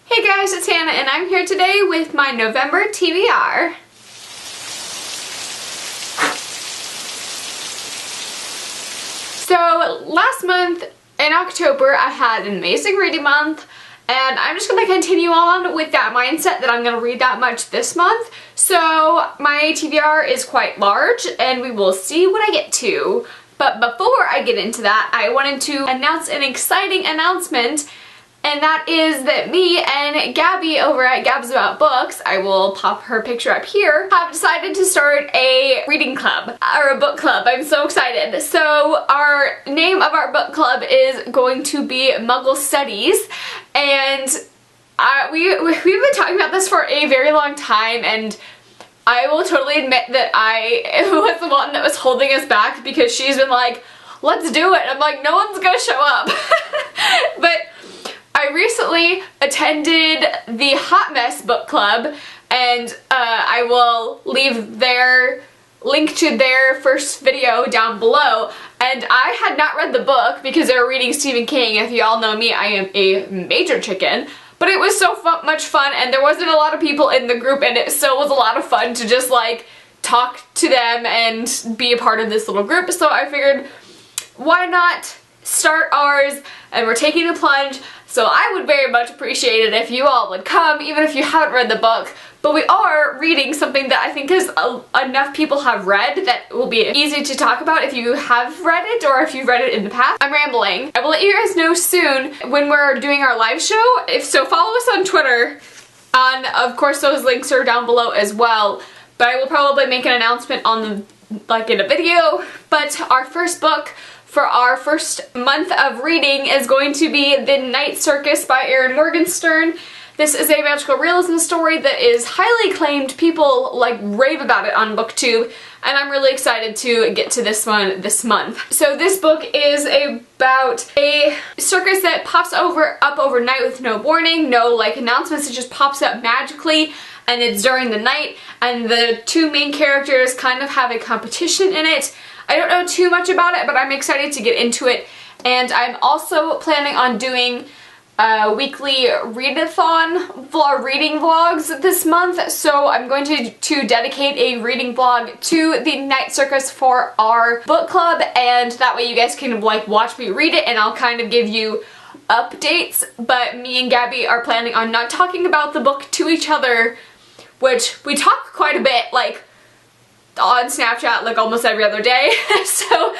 Hey guys, it's Hannah and I'm here today with my November TBR. So last month in October I had an amazing reading month and I'm just going to continue on with that mindset that I'm going to read that much this month. So my TBR is quite large and we will see what I get to. But before I get into that, I wanted to announce an exciting announcement. And that is that me and Gabby over at Gab's About Books, I will pop her picture up here, have decided to start a reading club, or a book club. I'm so excited. So our name of our book club is going to be Muggle Studies, and we've been talking about this for a very long time, and I will totally admit that I was the one that was holding us back because she's been like, let's do it. I'm like, no one's gonna show up. But I recently attended the Hot Mess book club, and I will leave their link to their first video down below. And I had not read the book because they were reading Stephen King. If you all know me, I am a major chicken. But it was so much fun, and there wasn't a lot of people in the group, and it still was a lot of fun to just like talk to them and be a part of this little group. So I figured, why not start ours? And we're taking the plunge. So I would very much appreciate it if you all would come, even if you haven't read the book. But we are reading something that I think is enough people have read that will be easy to talk about if you have read it or if you've read it in the past. I'm rambling. I will let you guys know soon when we're doing our live show. If so, follow us on Twitter. And of course those links are down below as well. But I will probably make an announcement on like in a video. But our first book for our first month of reading is going to be The Night Circus by Erin Morgenstern. This is a magical realism story that is highly acclaimed. People like rave about it on BookTube, and I'm really excited to get to this one this month. So this book is about a circus that pops up overnight with no warning, no like announcements. It just pops up magically, and it's during the night, and the two main characters kind of have a competition in it. I don't know too much about it, but I'm excited to get into it. And I'm also planning on doing weekly readathon reading vlogs this month. So I'm going to dedicate a reading vlog to The Night Circus for our book club, and that way you guys can like watch me read it and I'll kind of give you updates. But me and Gabby are planning on not talking about the book to each other, which we talk quite a bit, like on Snapchat like almost every other day. So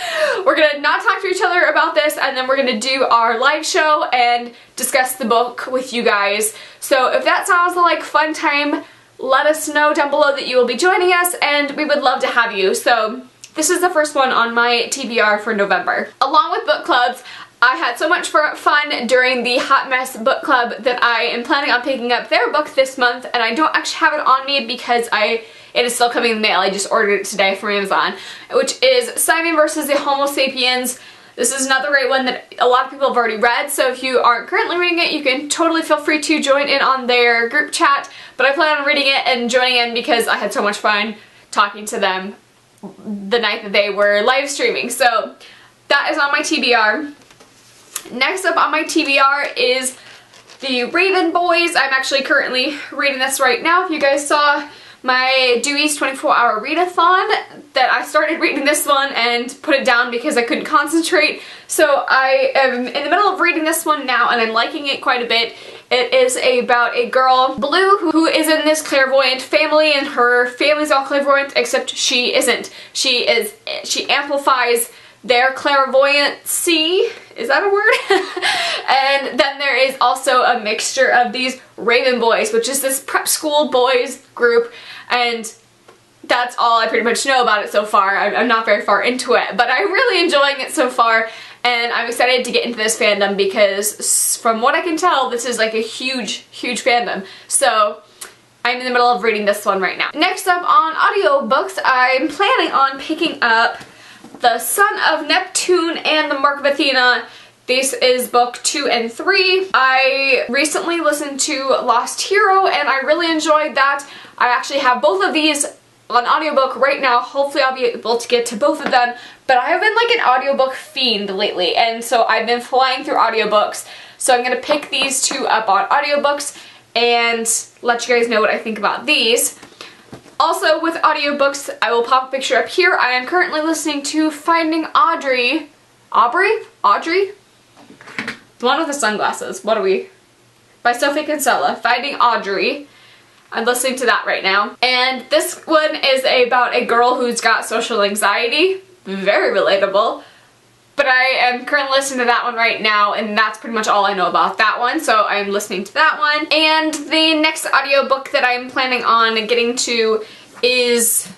we're gonna not talk to each other about this, and then we're gonna do our live show and discuss the book with you guys. So if that sounds like fun time, let us know down below that you will be joining us, and we would love to have you. So this is the first one on my TBR for November. Along with book clubs, I had so much fun during the Hot Mess book club that I am planning on picking up their book this month, and I don't actually have it on me because it is still coming in the mail. I just ordered it today from Amazon, which is Simon vs. the Homo Sapiens. This is another great one that a lot of people have already read, so if you aren't currently reading it, you can totally feel free to join in on their group chat. But I plan on reading it and joining in because I had so much fun talking to them the night that they were live streaming. So that is on my TBR. Next up on my TBR is The Raven Boys. I'm actually currently reading this right now. If you guys saw my Dewey's 24-hour readathon, that I started reading this one and put it down because I couldn't concentrate. So I am in the middle of reading this one now, and I'm liking it quite a bit. It is about a girl, Blue, who is in this clairvoyant family, and her family's all clairvoyant except she isn't. She amplifies their clairvoyancy. Is that a word? And then there is also a mixture of these Raven Boys, which is this prep school boys group, and that's all I pretty much know about it so far. I'm not very far into it, but I'm really enjoying it so far, and I'm excited to get into this fandom because from what I can tell, this is like a huge, huge fandom. So I'm in the middle of reading this one right now. Next up on audiobooks, I'm planning on picking up The Son of Neptune and the Mark of Athena. This is book 2 and 3. I recently listened to Lost Hero and I really enjoyed that. I actually have both of these on audiobook right now. Hopefully I'll be able to get to both of them. But I have been like an audiobook fiend lately, and so I've been flying through audiobooks. So I'm going to pick these two up on audiobooks, and let you guys know what I think about these. Also, with audiobooks, I will pop a picture up here. I am currently listening to Finding Audrey. Audrey? The one with the sunglasses. What are we? By Sophie Kinsella. Finding Audrey. I'm listening to that right now. And this one is about a girl who's got social anxiety. Very relatable. But I am currently listening to that one right now, and that's pretty much all I know about that one, so I'm listening to that one. And the next audiobook that I'm planning on getting to is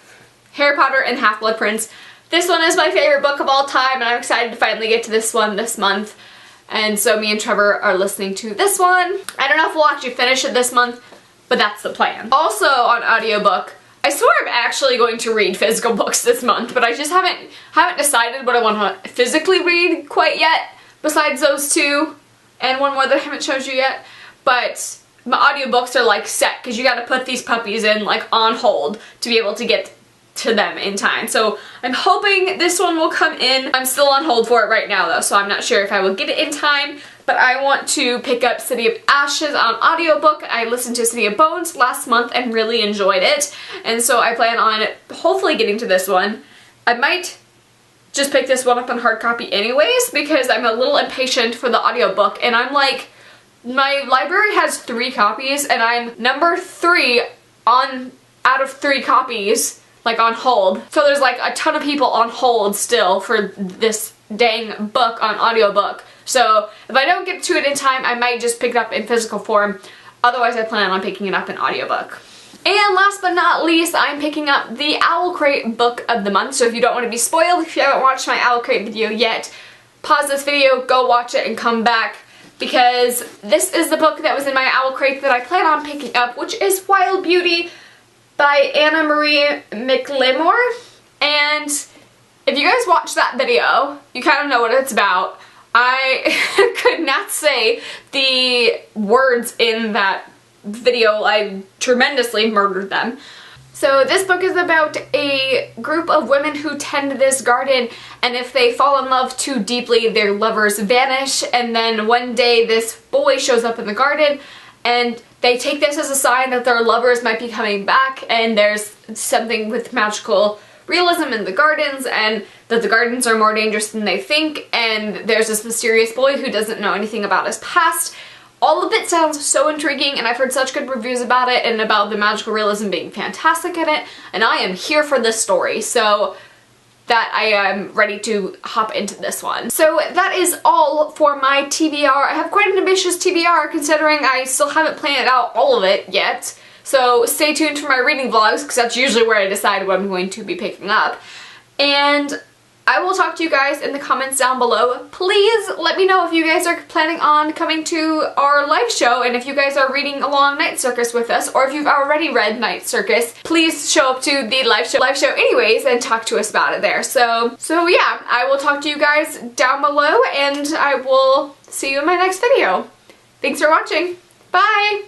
Harry Potter and Half-Blood Prince. This one is my favorite book of all time, and I'm excited to finally get to this one this month. And so me and Trevor are listening to this one. I don't know if we'll actually finish it this month, but that's the plan. Also on audiobook, I swear I'm actually going to read physical books this month, but I just haven't decided what I want to physically read quite yet, besides those two, and one more that I haven't showed you yet. But my audiobooks are like set, because you gotta put these puppies in like on hold to be able to get to them in time. So I'm hoping this one will come in. I'm still on hold for it right now though, so I'm not sure if I will get it in time, but I want to pick up City of Ashes on audiobook. I listened to City of Bones last month and really enjoyed it, and so I plan on hopefully getting to this one. I might just pick this one up on hard copy anyways, because I'm a little impatient for the audiobook, and I'm like, my library has 3 copies, and I'm number 3 out of 3 copies, like on hold. So there's like a ton of people on hold still for this dang book on audiobook. So if I don't get to it in time, I might just pick it up in physical form. Otherwise, I plan on picking it up in audiobook. And last but not least, I'm picking up the Owl Crate book of the month. So if you don't want to be spoiled, if you haven't watched my Owl Crate video yet, pause this video, go watch it, and come back, because this is the book that was in my Owl Crate that I plan on picking up, which is Wild Beauty by Anna Marie McLemore. And if you guys watch that video, you kind of know what it's about. I could not say the words in that video. I tremendously murdered them. So this book is about a group of women who tend this garden, and if they fall in love too deeply, their lovers vanish, and then one day this boy shows up in the garden, and they take this as a sign that their lovers might be coming back, and there's something with magical realism in the gardens, and that the gardens are more dangerous than they think, and there's this mysterious boy who doesn't know anything about his past. All of it sounds so intriguing, and I've heard such good reviews about it and about the magical realism being fantastic in it, and I am here for this story, so that I am ready to hop into this one. So that is all for my TBR. I have quite an ambitious TBR considering I still haven't planned out all of it yet. So stay tuned for my reading vlogs, because that's usually where I decide what I'm going to be picking up. And I will talk to you guys in the comments down below. Please let me know if you guys are planning on coming to our live show, and if you guys are reading along Night Circus with us, or if you've already read Night Circus, please show up to the live show anyways and talk to us about it there. So yeah, I will talk to you guys down below, and I will see you in my next video. Thanks for watching. Bye!